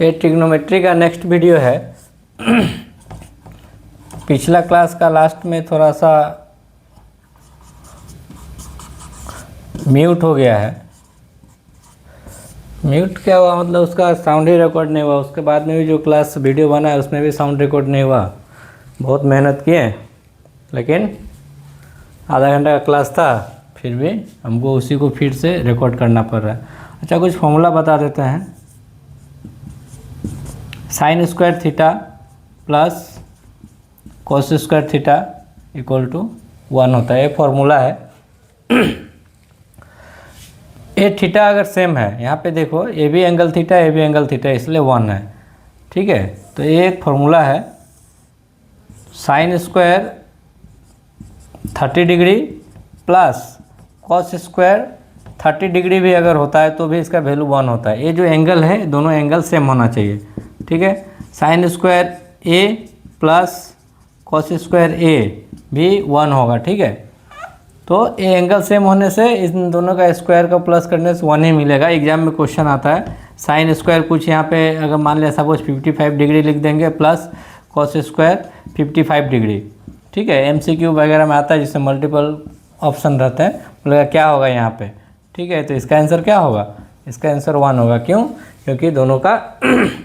ये ट्रिग्नोमेट्री का next video है। पिछला क्लास का लास्ट में थोड़ा सा म्यूट हो गया है। म्यूट क्या हुआ मतलब उसका साउंड ही रिकॉर्ड नहीं हुआ। उसके बाद में भी जो क्लास वीडियो बना है उसमें भी साउंड रिकॉर्ड नहीं हुआ। बहुत मेहनत किए लेकिन आधा घंटा का क्लास था, फिर भी हमको उसी को फिर से रिकॉर्ड करना पड़ रहा है। अच्छा, कुछ फॉर्मूला बता देते हैं। Sine square theta plus cos square theta equal to 1 होता है। ये फॉर्मूला है। ए थीटा अगर सेम है, यहाँ पे देखो A B angle theta A B angle theta, इसलिए 1 है। ठीक है, तो ये एक फॉर्मूला है। Sine square 30 degree plus cos square 30 degree भी अगर होता है तो भी इसका वैल्यू 1 होता है। ये जो एंगल है दोनों एंगल सेम होना चाहिए। ठीक है, साइन स्क्वायर ए प्लस कॉस स्क्वायर ए भी 1 होगा। ठीक है, तो ये एंगल सेम होने से इन दोनों का स्क्वायर का प्लस करने से 1 ही मिलेगा। एग्जाम में क्वेश्चन आता है साइन स्क्वायर कुछ यहाँ पे अगर मान लिया सपोज 55 डिग्री लिख देंगे प्लस कॉस स्क्वायर 55 डिग्री। ठीक है, एमसीक्यू वगैरह में आता है जिससे मल्टीपल ऑप्शन रहते हैं। बोलेगा क्या होगा यहाँ पे। ठीक है, तो इसका आंसर क्या होगा? इसका आंसर 1 होगा। क्यों? क्योंकि दोनों का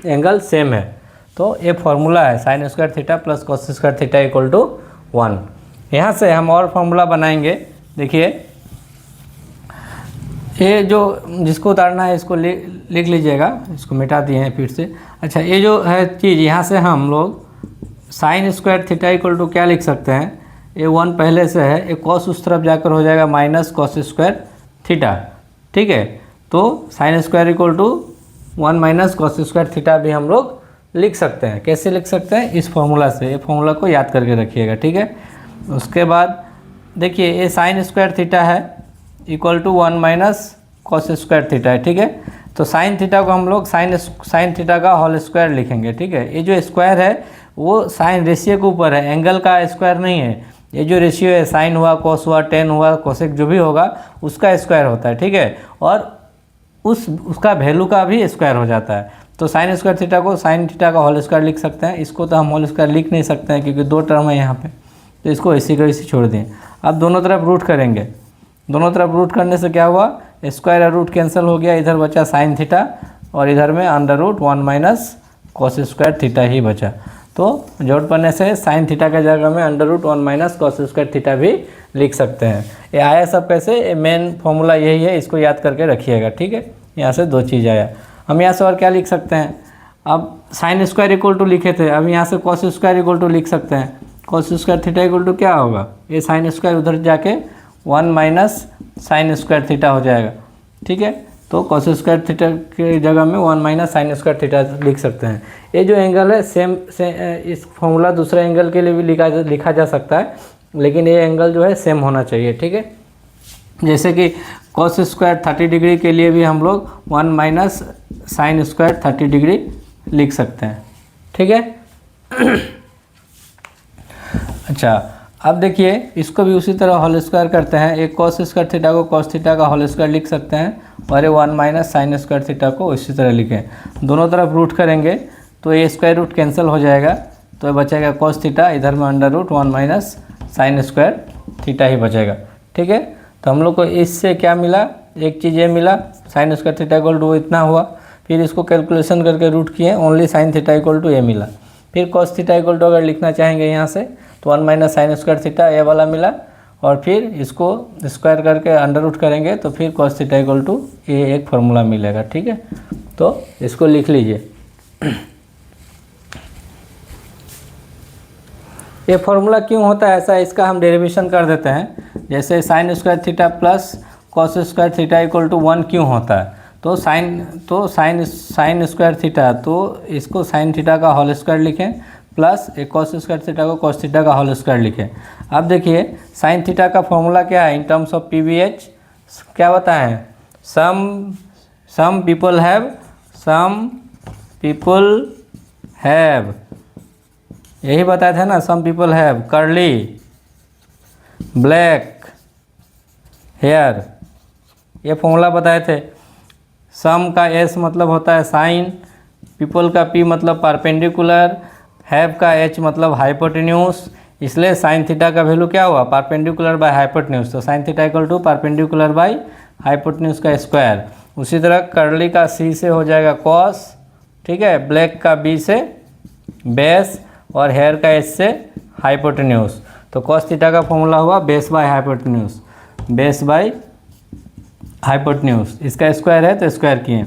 एंगल सेम है। तो ये फॉर्मूला है sine square theta plus cos square theta equal to 1। यहाँ से हम और फॉर्मूला बनाएंगे। देखिए, ये जो जिसको उतारना है इसको लिख लीजिएगा। इसको मिटा दिए हैं फिर से। अच्छा, ये जो है चीज़, यहाँ से हम लोग sine square theta equal to क्या लिख सकते हैं? ये 1 पहले से है, ये कॉस उस तरफ जाकर हो जाएगा माइनस कॉस स्क्वायर थीटा। ठीक है, तो sine square equal to 1 minus cos square theta भी हम लोग लिख सकते हैं। कैसे लिख सकते हैं? इस फॉर्मूला से। ये फॉर्मूला को याद करके रखिएगा। ठीक है, उसके बाद देखिए ये साइन स्क्वायर थीटा है equal to 1 minus cos square theta है। ठीक है, तो साइन थीटा को हम लोग साइन थीटा का होल स्क्वायर लिखेंगे। ठीक है, ये जो स्क्वायर है वो साइन रेशियो के ऊपर है, एंगल का स्क्वायर नहीं है। ये जो रेशियो है साइन हुआ, कॉस हुआ, टेन हुआ, कोसेक जो भी होगा उसका स्क्वायर होता है। ठीक है, और उसका वैल्यू का भी स्क्वायर हो जाता है। तो साइन स्क्वायर थीटा को साइन थीटा का होल स्क्वायर लिख सकते हैं। इसको तो हम होल स्क्वायर लिख नहीं सकते हैं क्योंकि 2 टर्म है यहाँ पे, तो इसको इसी को इसी छोड़ दें। अब दोनों तरफ रूट करेंगे। दोनों तरफ रूट करने से क्या हुआ? स्क्वायर और रूट कैंसिल हो गया, इधर बचा साइन थीटा और इधर में under root 1 minus cos square theta ही बचा। तो जोड़ पड़ने से साइन थीटा के जगह में under root 1 minus cos square theta भी लिख सकते हैं। ये आया सब कैसे? मेन फॉर्मूला यही है, इसको याद करके रखिएगा। ठीक है, यहाँ से 2 चीज़ आया। हम यहाँ से और क्या लिख सकते हैं? अब साइन स्क्वायर इक्वल टू लिखे थे, अब यहाँ से कॉस स्क्वायर इक्वल टू लिख सकते हैं। Cos square theta equal to क्या होगा? ये साइन स्क्वायर उधर जाके 1 माइनस साइन स्क्वायर थीटा हो जाएगा। ठीक है, तो कॉस स्क्वायर थीटा के जगह में 1 माइनस साइन स्क्वायर थीटा लिख सकते हैं। ये जो एंगल है सेम इस फॉर्मूला दूसरे एंगल के लिए भी लिखा जा सकता है, लेकिन ये एंगल जो है सेम होना चाहिए। ठीक है, जैसे कि कॉस स्क्वायर 30 डिग्री के लिए भी हम लोग 1 माइनस साइन स्क्वायर 30 डिग्री लिख सकते हैं। ठीक है। अच्छा, अब देखिए इसको भी उसी तरह होल स्क्वायर करते हैं। एक कॉस स्क्वायर थीटा को कॉस थीटा का होल स्क्वायर लिख सकते हैं और ये 1 माइनस साइन स्क्वायर थीटा को इसी तरह लिखें। दोनों तरफ रूट करेंगे तो ये स्क्वायर रूट कैंसिल हो जाएगा, तो ये बचेगा कॉस थीटा, इधर में under root 1 minus sine square theta ही बचेगा। ठीक है, तो हम लोग को इससे क्या मिला? एक चीज़ ये मिला sine square theta equal to इतना हुआ। फिर इसको कैलकुलेशन करके रूट किए, only sine theta equal to ये मिला। फिर कॉस थीटा इक्वल टू अगर लिखना चाहेंगे यहाँ से तो 1 माइनस साइन स्क्वायर थीटा ये वाला मिला, और फिर इसको स्क्वायर करके अंडर रूट करेंगे तो फिर कॉस थीटा इक्वल टू ये एक फार्मूला मिलेगा। ठीक है, तो इसको लिख लीजिए। ये फार्मूला क्यों होता है ऐसा, इसका हम डेरिवेशन कर देते हैं। जैसे sine square theta plus cos square theta equal to 1 क्यों होता है? तो साइन स्क्वायर थीटा, तो इसको साइन थीटा का होल स्क्वायर लिखें प्लस एक कॉस स्क्वायर थीटा को कॉस थीटा का होल स्क्वायर लिखें। अब देखिए साइन थीटा का फॉर्मूला क्या है इन टर्म्स ऑफ PVH? क्या होता है? सम पीपल हैव, यही बताया था ना, some people have curly black hair, ये फॉर्मूला बताए थे। सम का एस मतलब होता है साइन, पीपल का पी मतलब परपेंडिकुलर, हैव का एच मतलब हाइपोटेन्यूज, इसलिए साइन थीटा का वैल्यू क्या हुआ, परपेंडिकुलर बाय हाइपोटेन्यूज। तो sine theta equal to perpendicular by hypotenuse का स्क्वायर। उसी तरह कर्ली का सी से हो जाएगा कॉस, ठीक है, ब्लैक का बी से बेस और हेयर का एच से हाइपोटेन्यूज। तो कॉस थीटा का फॉर्मूला हुआ base by hypotenuse, base by hypotenuse. इसका स्क्वायर है तो स्क्वायर किए।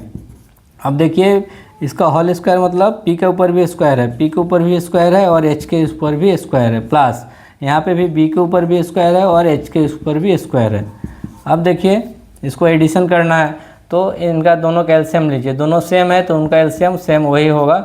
अब देखिए इसका होल स्क्वायर मतलब पी के ऊपर भी स्क्वायर है, पी के ऊपर भी स्क्वायर है और एच के ऊपर भी स्क्वायर है, प्लस यहाँ पे भी बी के ऊपर भी स्क्वायर है और एच के ऊपर भी स्क्वायर है। अब देखिए इसको एडिशन करना है तो इनका दोनों का एलसीएम लीजिए, दोनों सेम है तो उनका एलसीएम सेम वही होगा,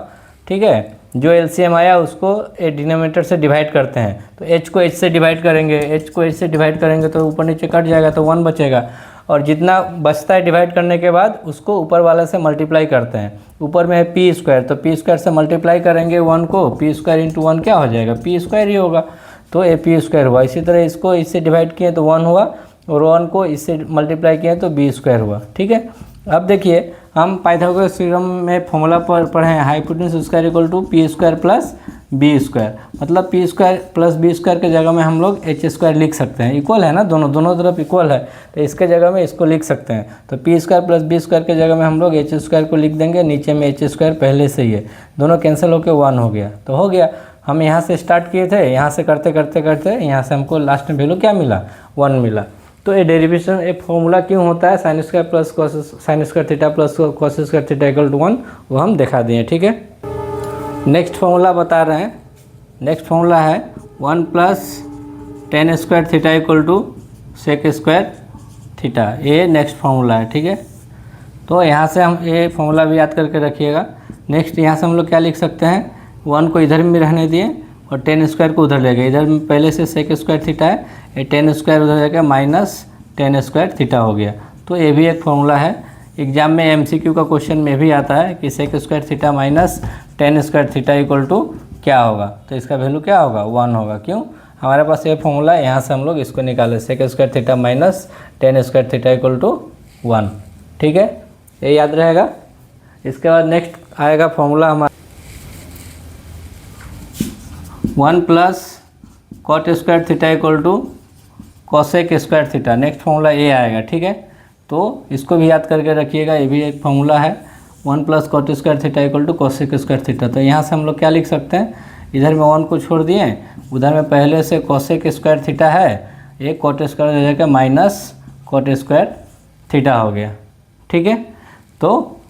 ठीक है। जो एलसीएम आया उसको डिनोमिनेटर से डिवाइड करते हैं, तो एच को एच से डिवाइड करेंगे, एच को एच से डिवाइड करेंगे तो ऊपर नीचे कट जाएगा तो 1 बचेगा, और जितना बचता है डिवाइड करने के बाद उसको ऊपर वाले से मल्टीप्लाई करते हैं। ऊपर में है पी स्क्वायर, तो पी स्क्वायर से मल्टीप्लाई करेंगे 1 को, पी स्क्वायर इंटू 1 क्या हो जाएगा, पी स्क्वायर ही होगा, तो ये पी स्क्वायर हुआ। इसी तरह इसको इससे डिवाइड किए तो 1 हुआ और 1 को इससे मल्टीप्लाई किए तो बी स्क्वायर हुआ, ठीक है। अब देखिए हम पाइथागोरस थ्योरम में फॉर्मूला पर पढ़े हैं hypotenuse square equal to P square plus B square, मतलब p square plus B square के जगह में हम लोग एच स्क्वायर लिख सकते हैं, इक्वल है ना, दोनों तरफ इक्वल है, तो इसके जगह में इसको लिख सकते हैं। तो P square plus B square के जगह में हम लोग एच स्क्वायर को लिख देंगे, नीचे में एच स्क्वायर पहले से ही है, दोनों कैंसिल होकर 1 हो गया, तो हो गया। हम यहाँ से स्टार्ट किए थे, यहाँ से करते करते करते यहाँ से हमको लास्ट में वैल्यू क्या मिला, 1 मिला। तो ये डेरिवेशन एक फॉर्मूला क्यों होता है, sine square plus sine square theta plus cos square theta equal to 1, वो हम दिखा दिए, ठीक है। नेक्स्ट फॉर्मूला बता रहे हैं, नेक्स्ट फॉर्मूला है 1 plus tan square theta equal to sec square theta, ये नेक्स्ट फॉर्मूला है, ठीक है। तो यहाँ से हम ये फॉर्मूला भी याद करके रखिएगा। नेक्स्ट यहाँ से हम लोग क्या लिख सकते हैं, 1 को इधर में रहने दिए और टेन स्क्वायर को उधर ले गए, इधर में पहले से सेक स्क्वायर थीटा है, ये टेन स्क्वायर उधर जाकर माइनस टेन स्क्वायर थीटा हो गया। तो ये भी एक फॉर्मूला है, एग्जाम में एमसीक्यू का क्वेश्चन में भी आता है कि sec square theta minus tan square theta equal to क्या होगा, तो इसका वैल्यू क्या होगा, 1 होगा। क्यों, हमारे पास ये फॉर्मूला है, यहाँ से हम लोग इसको निकाले, sec square theta minus tan square theta equal to 1, ठीक है, ये याद रहेगा। इसके बाद नेक्स्ट आएगा फॉर्मूला हमारा 1 plus cot square theta equal to cosec square theta, next formula ये आएगा, ठीक है। तो इसको भी याद करके रखिएगा, ये भी एक फॉर्मूला है, 1 plus cot square theta equal to cosec square theta. तो यहाँ से हम लोग क्या लिख सकते हैं, इधर में 1 को छोड़ दिए, उधर में पहले से कॉसेक स्क्वायर थीटा है, एक कॉट स्क्वायर हो जाएगा माइनस कॉट स्क्वायर थीटा हो गया, ठीक है। तो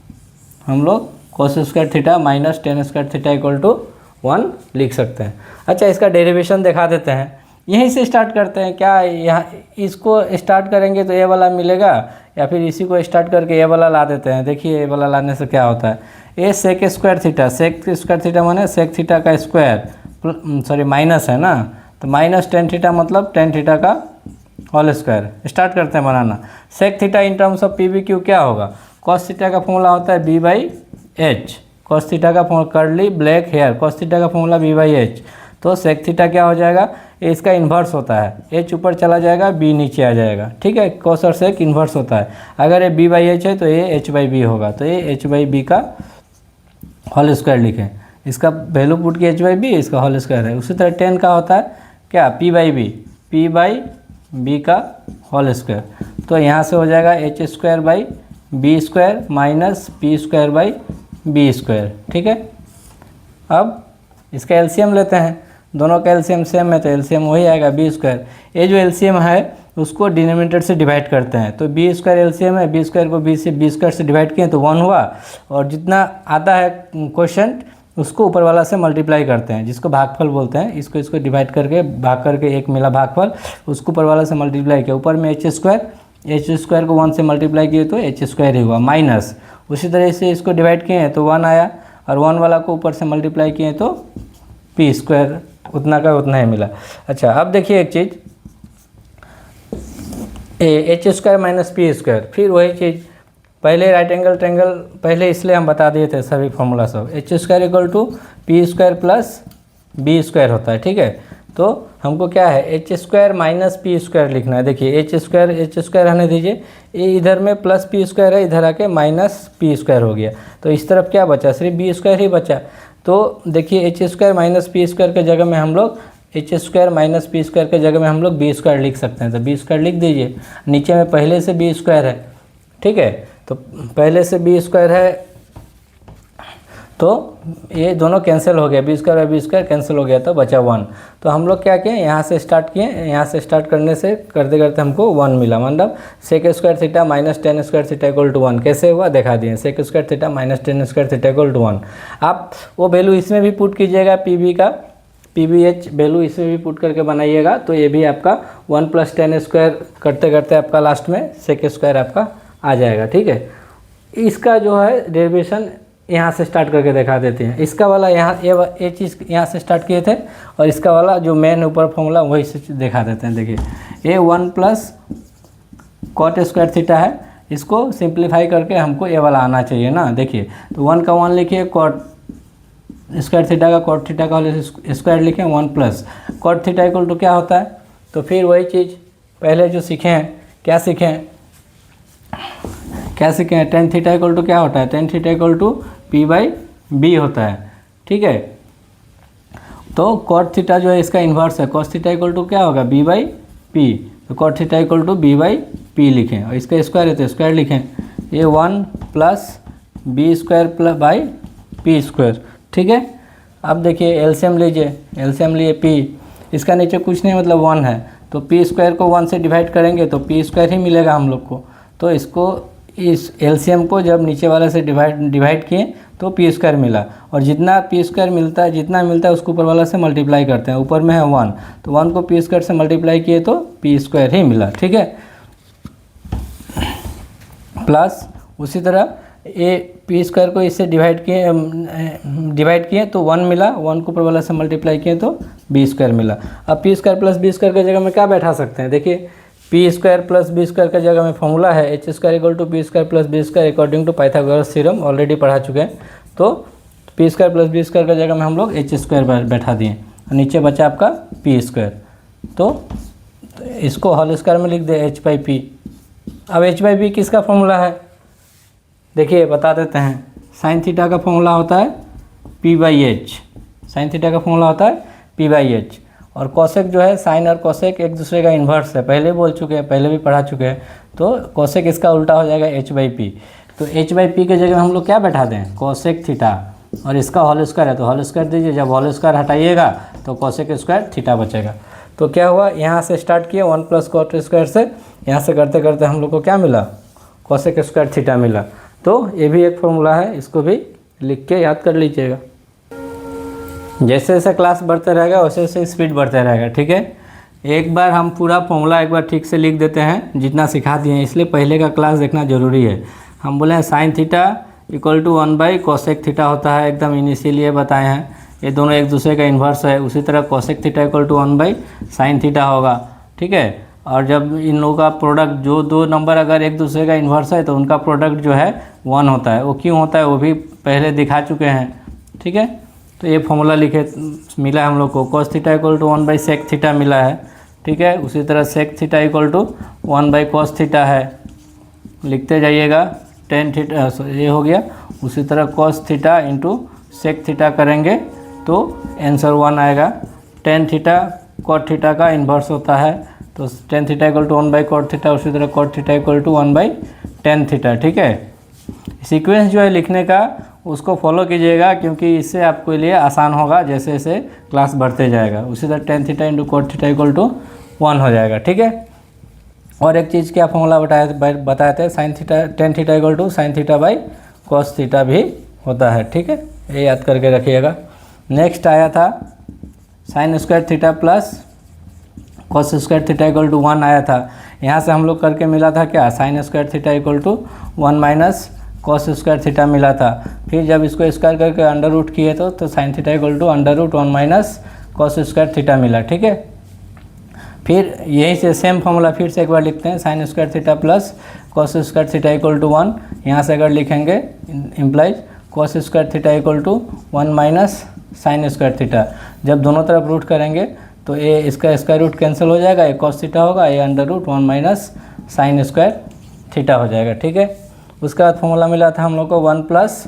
हम लोग cos square theta minus tan square theta equal to 1 लिख सकते हैं। अच्छा, इसका डेरिवेशन दिखा देते हैं, यहीं से स्टार्ट करते हैं क्या, यहाँ इसको स्टार्ट करेंगे तो ये वाला मिलेगा, या फिर इसी को स्टार्ट करके ये वाला ला देते हैं। देखिए ये वाला लाने से क्या होता है, ये sec square theta, sec square theta माने सेक थीटा का स्क्वायर, सॉरी माइनस है ना, तो माइनस टेन थीटा मतलब टेन थीटा का होल स्क्वायर। स्टार्ट करते हैं बनाना। Sec theta in terms of p b q क्या होगा, कॉस थीटा का फॉर्मूला होता है b by h, cos theta का formula curly black hair, cos theta का फॉर्मूला बी बाई एच। तो सेक थीटा क्या हो जाएगा, इसका इन्वर्स होता है, एच ऊपर चला जाएगा बी नीचे आ जाएगा, ठीक है। कॉस और सेक इन्वर्स होता है, अगर ये बी बाई एच है तो ये एच बाई बी होगा, तो ये एच बाई बी का होल स्क्वायर लिखें, इसका वैल्यू पुट की एच बाई बी, इसका होल स्क्वायर है। उसी तरह टेन का होता है क्या, पी बाई बी का होल स्क्वायर। तो यहाँ से हो जाएगा H square by B square minus P square by B square, ठीक है। अब इसका एलसीएम लेते हैं, दोनों का एलसीएम सेम है तो एलसीएम वही आएगा बी स्क्वायर। ये जो एलसीएम है उसको डिनोमिनेटर से डिवाइड करते हैं, तो बी स्क्वायर एलसीएम है, बी स्क्वायर को बी स्क्वायर से डिवाइड किए तो 1 हुआ, और जितना आता है क्वेश्चन उसको ऊपर वाला से मल्टीप्लाई करते हैं, जिसको भागफल बोलते हैं। इसको डिवाइड करके भाग करके एक मिला भागफल, उसको ऊपर वाला से मल्टीप्लाई किया, ऊपर में एच स्क्वायर को 1 से मल्टीप्लाई किए तो एच स्क्वायर ही हुआ माइनस। उसी तरह से इसको डिवाइड किए तो 1 आया, और 1 वाला को ऊपर से मल्टीप्लाई किए तो पी स्क्वायर उतना का उतना ही मिला। अच्छा, अब देखिए एक चीज़, h square minus P square, फिर वही चीज़ पहले राइट एंगल ट्रायंगल पहले इसलिए हम बता दिए थे सभी फॉर्मूला सब, H square equal to P square plus B square होता है, ठीक है। तो हमको क्या है H square minus P square लिखना है। देखिए एच स्क्वायर रहने दीजिए, ये इधर में प्लस पी स्क्वायर है, इधर आके माइनस पी स्क्वायर हो गया, तो इस तरफ क्या बचा, सिर्फ बी स्क्वायर ही बचा। तो देखिए H square minus P square के जगह में हम लोग H square minus P square के जगह में हम लोग बी स्क्वायर लिख सकते हैं। तो बी स्क्वायर लिख दीजिए, नीचे में पहले से बी स्क्वायर है, ठीक है, तो पहले से बी स्क्वायर है, तो ये दोनों कैंसिल हो गया, बी स्क्वायर और बी स्क्वायर कैंसिल हो गया, तो बचा 1। तो हम लोग क्या किए, यहाँ से स्टार्ट किए, यहाँ से स्टार्ट करने से करते करते हमको 1 मिला, मतलब sec square theta minus tan square theta equal to 1। कैसे हुआ दिखा दिए, sec square theta minus tan square theta equal to 1। आप वो वैल्यू इसमें भी पुट कीजिएगा, पी का PBH वैल्यू इसमें भी पुट करके बनाइएगा, तो ये भी आपका 1 प्लस टेन स्क्वायर करते करते आपका लास्ट में सेक स्क्वायर आपका आ जाएगा, ठीक है। इसका जो है डेरिवेशन यहाँ से स्टार्ट करके दिखा देते हैं। इसका वाला यहाँ ये चीज़ यहाँ से स्टार्ट किए थे, और इसका वाला जो मेन ऊपर फॉर्मूला वही से दिखा देते हैं। देखिए ये 1 प्लस कॉट स्क्वायर थीटा है, इसको सिंप्लीफाई करके हमको ये वाला आना चाहिए ना। देखिए तो 1 का 1 लिखिए, कॉट स्क्वायर थीटा का कॉट थीटा का स्क्वायर लिखें, 1 plus cot theta equal to क्या होता है। तो फिर वही चीज़ पहले जो सीखे हैं, क्या सीखें टेन थीटा इक्वल टू क्या होता है, tan theta equal to P by B होता है, ठीक है। तो कॉट थीटा जो है इसका इन्वर्स है, कॉस थीटा इक्वल टू क्या होगा, बी बाई पी, तो cot theta equal to B by P लिखें, और इसका स्क्वायर है तो स्क्वायर लिखें। ये 1 plus B square plus by P square, ठीक है। अब देखिए एलसीएम लीजिए, एलसीएम लिए पी, इसका नीचे कुछ नहीं मतलब 1 है, तो पी स्क्वायर को 1 से डिवाइड करेंगे तो पी स्क्वायर ही मिलेगा हम लोग को। तो इसको इस एलसीएम को जब नीचे वाले से डिवाइड किए तो पी स्क्वायर मिला, और जितना पी स्क्वायर मिलता है, जितना मिलता है उसको ऊपर वाला से मल्टीप्लाई करते हैं, ऊपर में है 1, तो 1 को पी स्क्वायर से मल्टीप्लाई किए तो पी स्क्वायर ही मिला, ठीक है। प्लस उसी तरह ए पी स्क्वायर को इससे डिवाइड किए तो 1 मिला, 1 को ऊपर वाला से मल्टीप्लाई किए तो बी स्क्वायर मिला। अब P square plus B square की जगह में क्या बैठा सकते हैं, देखिए P square plus B square का जगह में फॉर्मूला है H square equal to P square plus B square according to Pythagoras theorem, already पढ़ा चुके हैं। तो P square plus B square का जगह में हम लोग एच स्क्वायर बैठा दिए, और नीचे बचा आपका पी स्क्वायर, तो इसको होल स्क्वायर में लिख दे एच बाई पी। अब एच बाई पी किसका फॉर्मूला है, देखिए बता देते हैं, साइन थीटा का फॉर्मूला होता है P by H, sign theta का फॉर्मूला होता है पी बाई एच, और कोसेक जो है, साइन और कोसेक एक दूसरे का इन्वर्स है, पहले बोल चुके हैं, पहले भी पढ़ा चुके हैं। तो कोसेक इसका उल्टा हो जाएगा एच बाई पी, तो एच बाई पी के जगह हम लोग क्या बैठा दें, कोसेक थीटा, और इसका होल स्क्वायर है तो होल स्क्वायर दीजिए, जब होल स्क्वायर हटाइएगा तो कोसेक स्क्वायर थीटा बचेगा। तो क्या हुआ, यहाँ से स्टार्ट किया 1 प्लस कॉट स्क्वायर से, यहाँ से करते करते हम लोग को क्या मिला, कोसेक स्क्वायर थीटा मिला। तो ये भी एक फॉर्मूला है, इसको भी लिख के याद कर लीजिएगा। जैसे जैसे क्लास बढ़ते रहेगा वैसे वैसे स्पीड बढ़ते रहेगा, ठीक है। एक बार हम पूरा फॉर्मूला एक बार ठीक से लिख देते हैं जितना सिखा दिए हैं, इसलिए पहले का क्लास देखना ज़रूरी है। हम बोले हैं sine theta equal to 1 by cosec theta होता है, एकदम इनिशियली बताए हैं, ये दोनों एक दूसरे का इन्वर्स है। उसी तरह cosec theta equal to 1 by sine theta होगा, ठीक है। और जब इन लोगों का प्रोडक्ट, जो दो नंबर अगर एक दूसरे का इन्वर्स है तो उनका प्रोडक्ट जो है 1 होता है। वो क्यों होता है वो भी पहले दिखा चुके हैं, ठीक है। तो ये फॉर्मूला लिखे मिला है हम लोग को, cos theta equal to 1 by sec theta मिला है, ठीक है। उसी तरह sec theta equal to 1 by cos theta है, लिखते जाइएगा। टेन थीटा ये हो गया। उसी तरह cos theta into sec theta करेंगे तो आंसर 1 आएगा। टेन थीटा कॉट थीटा का इन्वर्स होता है, तो tan theta equal to 1 by cot theta, उसी तरह cot theta equal to 1 by tan theta, ठीक है। सीक्वेंस जो है लिखने का उसको फॉलो कीजिएगा, क्योंकि इससे आपके लिए आसान होगा जैसे जैसे क्लास बढ़ते जाएगा। उसी तरह tan theta into cot theta equal to 1 हो जाएगा, ठीक है। और एक चीज़ क्या फॉर्मूला बताए थे, sine theta tan theta equal to sine theta by cos theta भी होता है, ठीक है। ये याद करके रखिएगा। नेक्स्ट आया था sine square theta plus cos square theta equal to 1 आया था। यहाँ से हम लोग करके मिला था क्या, sine square theta equal to 1 minus cos square theta मिला था। फिर जब इसको स्क्वायर करके अंडर रूट किए तो sine theta equal to under root 1 minus cos square theta मिला, ठीक है। फिर यहीं से सेम फॉर्मूला फिर से एक बार लिखते हैं, sine square theta plus cos square theta equal to 1। यहाँ से अगर लिखेंगे implies cos square theta equal to 1 minus sine square theta. जब दोनों तरफ रूट करेंगे तो ए इसका स्क्वायर रूट कैंसिल हो जाएगा, ए कॉस थीटा होगा, a under root 1 minus sine square theta हो जाएगा। ठीक है, उसके बाद फॉर्मूला मिला था हम लोग को 1 plus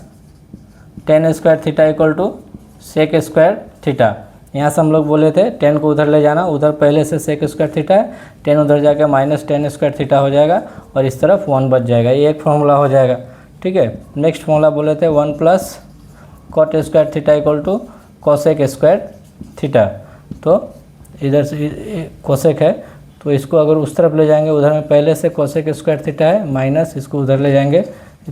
tan square theta equal to sec square theta. यहाँ से हम लोग बोले थे 10 को उधर ले जाना, उधर पहले से सेक स्क्वायर थीटा है, 10 उधर जाके माइनस टेन स्क्वायर थीटा हो जाएगा और इस तरफ 1 बच जाएगा, ये एक फार्मूला हो जाएगा। ठीक है, नेक्स्ट फार्मूला बोले थे 1 plus cot square theta equal to cosec square theta. तो इधर से कोसेक है तो इसको अगर उस तरफ ले जाएंगे, उधर में पहले से कोसेक स्क्वायर थीटा है, माइनस इसको उधर ले जाएंगे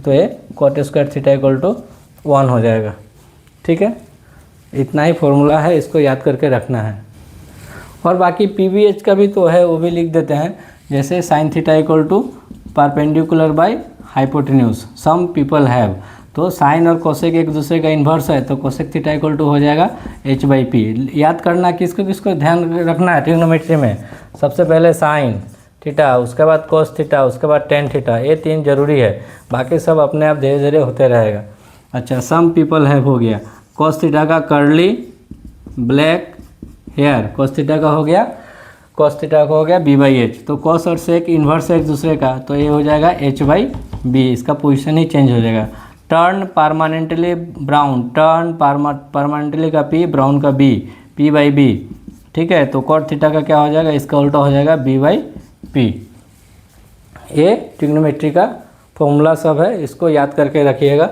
तो ये cot square theta equal to 1 हो जाएगा। ठीक है, इतना ही फॉर्मूला है, इसको याद करके रखना है। और बाकी PVH का भी तो है, वो भी लिख देते हैं, जैसे sine theta equal to perpendicular by hypotenuse some people have. तो साइन और कोसेक एक दूसरे का इन्वर्स है, तो कोसेक थीटा इक्वल टू हो जाएगा h/p। याद करना किसको किसको ध्यान रखना है ट्रिग्नोमेट्री में, सबसे पहले साइन थीटा, उसके बाद कोस थीटा, उसके बाद टेन थीटा, ये 3 जरूरी है, बाकी सब अपने आप धीरे धीरे होते रहेगा। अच्छा, सम पीपल हैव हो गया, कोस थीटा का curly black hair, cos theta का हो गया, कोस थीटा का हो गया b/h। तो कोस और सेक इन्वर्स है एक दूसरे का, तो ये हो जाएगा h/b, इसका पोजीशन ही चेंज हो जाएगा। Turn permanently brown, turn permanently का p, ब्राउन का b, p/b। ठीक है, तो कॉट थीटा का क्या हो जाएगा, इसका उल्टा हो जाएगा b/p। ये ट्रिग्नोमेट्री का फॉर्मूला सब है, इसको याद करके रखिएगा।